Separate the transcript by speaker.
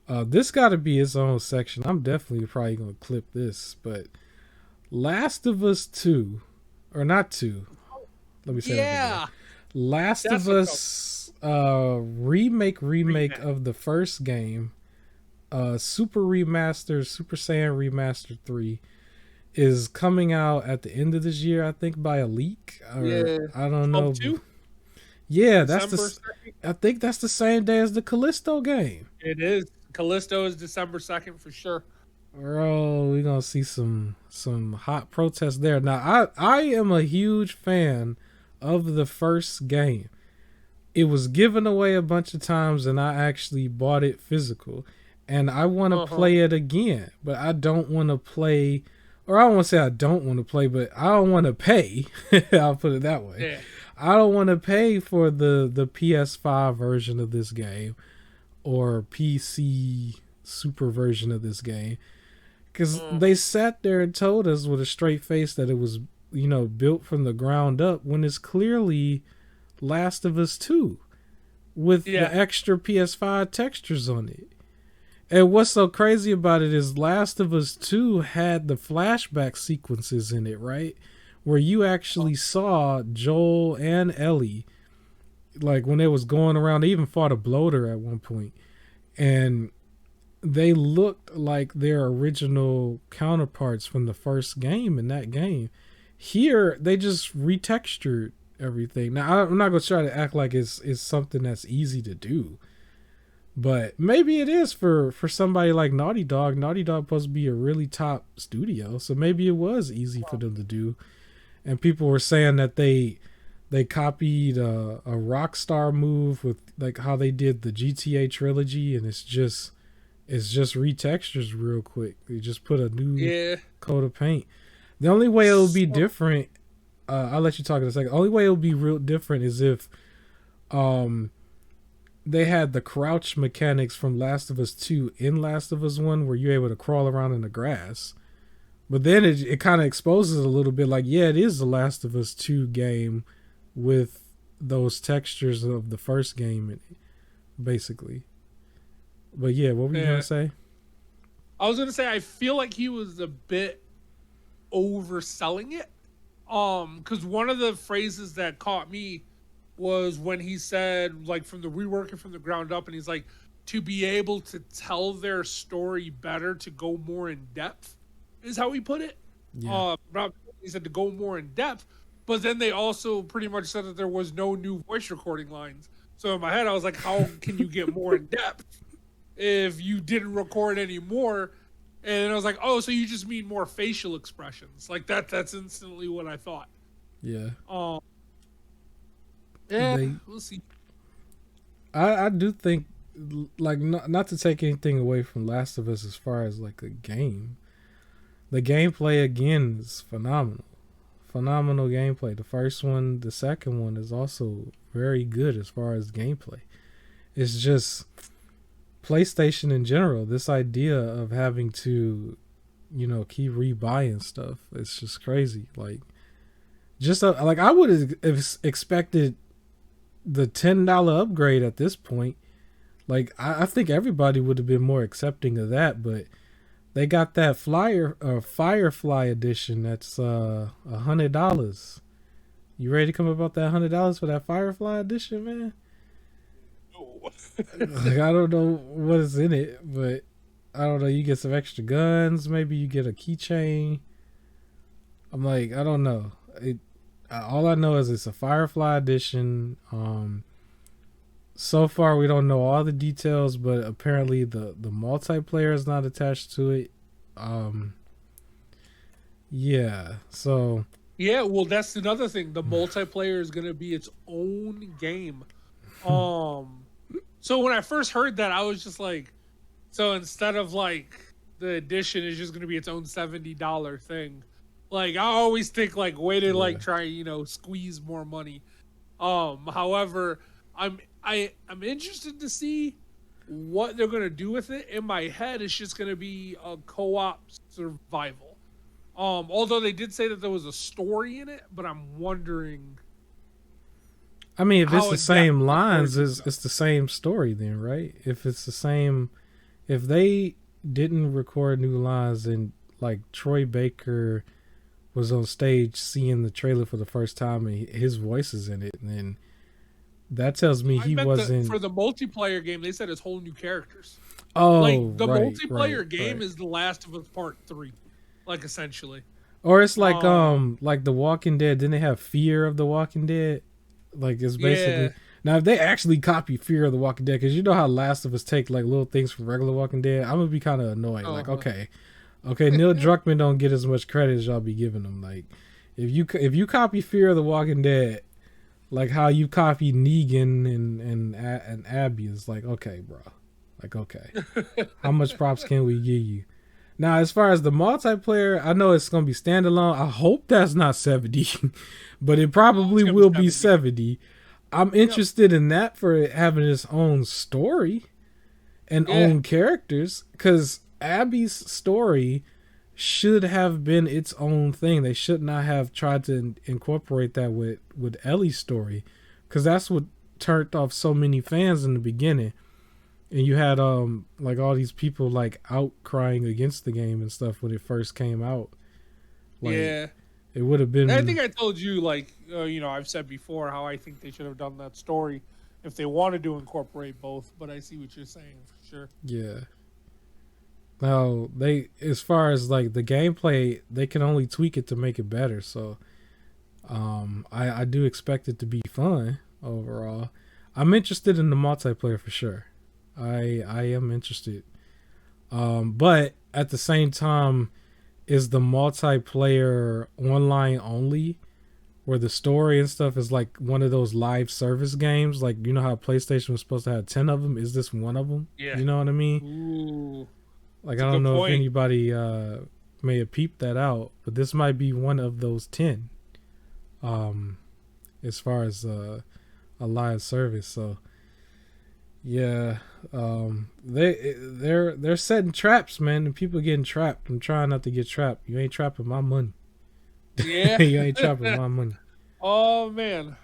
Speaker 1: This got to be its own section. I'm definitely probably gonna clip this, but Last of Us 2, or not 2. Let me say that again.
Speaker 2: Yeah,
Speaker 1: Last
Speaker 2: that's
Speaker 1: of
Speaker 2: what felt
Speaker 1: Us remake
Speaker 2: remake.
Speaker 1: of the first game, Super Remaster, Super Saiyan Remaster 3 is coming out at the end of this year, I think by a leak or
Speaker 2: Yeah,
Speaker 1: I don't know.
Speaker 2: 12/2,
Speaker 1: Yeah,
Speaker 2: December 2nd.
Speaker 1: I think that's the same day as the Callisto game.
Speaker 2: It is. Callisto is December 2nd for sure.
Speaker 1: Bro, we're gonna see some hot protests there. Now I am a huge fan of the first game. It was given away a bunch of times and I actually bought it physical. And I want to
Speaker 2: Uh huh.
Speaker 1: play it again, but I don't want to play, or I don't want to say I don't want to play, but I don't want to pay. I'll put it that way.
Speaker 2: Yeah.
Speaker 1: I don't want to pay for the PS5 version of this game or PC super version of this game because
Speaker 2: Mm.
Speaker 1: they sat there and told us with a straight face that it was, built from the ground up when it's clearly Last of Us 2 with
Speaker 2: Yeah.
Speaker 1: the extra PS5 textures on it. And what's so crazy about it is Last of Us 2 had the flashback sequences in it, right? Where you actually saw Joel and Ellie, like when they was going around, they even fought a bloater at one point. And they looked like their original counterparts from the first game in that game. Here, they just retextured everything. Now, I'm not going to try to act like it's something that's easy to do. But maybe it is for somebody like Naughty Dog. Naughty Dog supposed to be a really top studio, so maybe it was easy for them to do. And people were saying that they copied a Rockstar move with like how they did the GTA trilogy, and it's just retextures real quick. They just put a new
Speaker 2: Yeah.
Speaker 1: coat of paint. The only way it would be
Speaker 2: So,
Speaker 1: different, I'll let you talk in a second. The only way it would be real different is if um they had the crouch mechanics from Last of Us 2 in Last of Us 1 where you're able to crawl around in the grass. But then it kind of exposes a little bit like, yeah, it is the Last of Us 2 game with those textures of the first game in it, basically. But yeah, what were you going
Speaker 2: yeah.
Speaker 1: to say?
Speaker 2: I was gonna say I feel like he was a bit overselling it. Because one of the phrases that caught me was when he said, like, from the reworking from the ground up, and he's like, to be able to tell their story better, to go more in depth, is how he put it.
Speaker 1: Yeah.
Speaker 2: He said to go more in depth, but then they also pretty much said that there was no new voice recording lines. So in my head, I was like, how can you get more in depth if you didn't record any more? And I was like, oh, so you just mean more facial expressions. Like that's instantly what I thought.
Speaker 1: Yeah.
Speaker 2: Um, yeah,
Speaker 1: They
Speaker 2: we'll see.
Speaker 1: I do think like not to take anything away from Last of Us as far as like a game. The gameplay again is phenomenal. Phenomenal gameplay. The first one, the second one is also very good as far as gameplay. It's just PlayStation in general, this idea of having to, keep rebuying stuff. It's just crazy. Like, like I would have expected the $10 upgrade at this point. Like, I think everybody would have been more accepting of that, but they got that Firefly edition that's $100. You ready to come about that $100 for that Firefly edition, man?
Speaker 2: Oh.
Speaker 1: Like, I don't know what is in it, but I don't know. You get some extra guns. Maybe you get a keychain. I'm like, I don't know. All I know is it's a Firefly edition. So far we don't know all the details, but apparently the multiplayer is not attached to it. Um, yeah. So
Speaker 2: Yeah, well, that's another thing. The multiplayer is gonna be its own game. Um, so when I first heard that, I was just like, so instead of like the edition is just gonna be its own $70 thing. Like I always think like way to
Speaker 1: yeah.
Speaker 2: like try squeeze more money. However, I'm interested to see what they're gonna do with it. In my head, it's just gonna be a co-op survival. Although they did say that there was a story in it, but I'm wondering
Speaker 1: I mean, if it's
Speaker 2: how
Speaker 1: the
Speaker 2: in depth
Speaker 1: same
Speaker 2: the story
Speaker 1: lines,
Speaker 2: is gonna
Speaker 1: it's
Speaker 2: go.
Speaker 1: the same story then, right? If it's the same, if they didn't record new lines and like Troy Baker was on stage seeing the trailer for the first time and his voice is in it, and then that tells me
Speaker 2: I
Speaker 1: he
Speaker 2: meant
Speaker 1: wasn't.
Speaker 2: for the multiplayer game, they said it's whole new characters.
Speaker 1: Oh,
Speaker 2: Like the
Speaker 1: right,
Speaker 2: multiplayer game
Speaker 1: right.
Speaker 2: is The Last of Us Part 3, like essentially.
Speaker 1: Or it's
Speaker 2: Um,
Speaker 1: like The Walking Dead. Didn't they have Fear of the Walking Dead? Like it's
Speaker 2: yeah,
Speaker 1: basically now if they actually copy Fear of the Walking Dead, because you know how Last of Us take like little things from regular Walking Dead. I'm gonna be kind of annoyed. Like
Speaker 2: uh-huh.
Speaker 1: okay, Neil Druckmann don't get as much credit as y'all be giving him. Like if you copy Fear of the Walking Dead, like how you copy Negan and Abby is like okay, bro. Like okay, how much props can we give you? Now, as far as the multiplayer, I know it's gonna be standalone. I hope that's not 70, but it
Speaker 2: Oh, it's
Speaker 1: probably
Speaker 2: gonna be
Speaker 1: will be
Speaker 2: 70.
Speaker 1: 70. I'm
Speaker 2: Yep.
Speaker 1: interested in that for it having its own story and
Speaker 2: Yeah.
Speaker 1: own characters, because Abby's story should have been its own thing. They should not have tried to incorporate that with Ellie's story, because that's what turned off so many fans in the beginning. And you had like all these people like outcrying against the game and stuff when it first came out. Like
Speaker 2: Yeah.
Speaker 1: it would have
Speaker 2: And I
Speaker 1: been
Speaker 2: think I told you, like, I've said before how I think they should have done that story if they wanted to incorporate both. But I see what you're saying for sure.
Speaker 1: yeah. Now they as far as like the gameplay, they can only tweak it to make it better. So I do expect it to be fun overall. I'm interested in the multiplayer for sure. I am interested. But at the same time, is the multiplayer online only, where the story and stuff is like one of those live service games? Like you know how PlayStation was supposed to have 10 of them. Is this one of them?
Speaker 2: Yeah.
Speaker 1: You know what I mean?
Speaker 2: Ooh,
Speaker 1: Like
Speaker 2: it's
Speaker 1: I
Speaker 2: a
Speaker 1: don't
Speaker 2: good
Speaker 1: know if
Speaker 2: point.
Speaker 1: anybody may have peeped that out, but this might be one of those 10. Um, as far as a live service, so yeah, they're setting traps, man, and people getting trapped. I'm trying not to get trapped. You ain't trapping my money.
Speaker 2: Yeah.
Speaker 1: You ain't trapping my money.
Speaker 2: Oh man.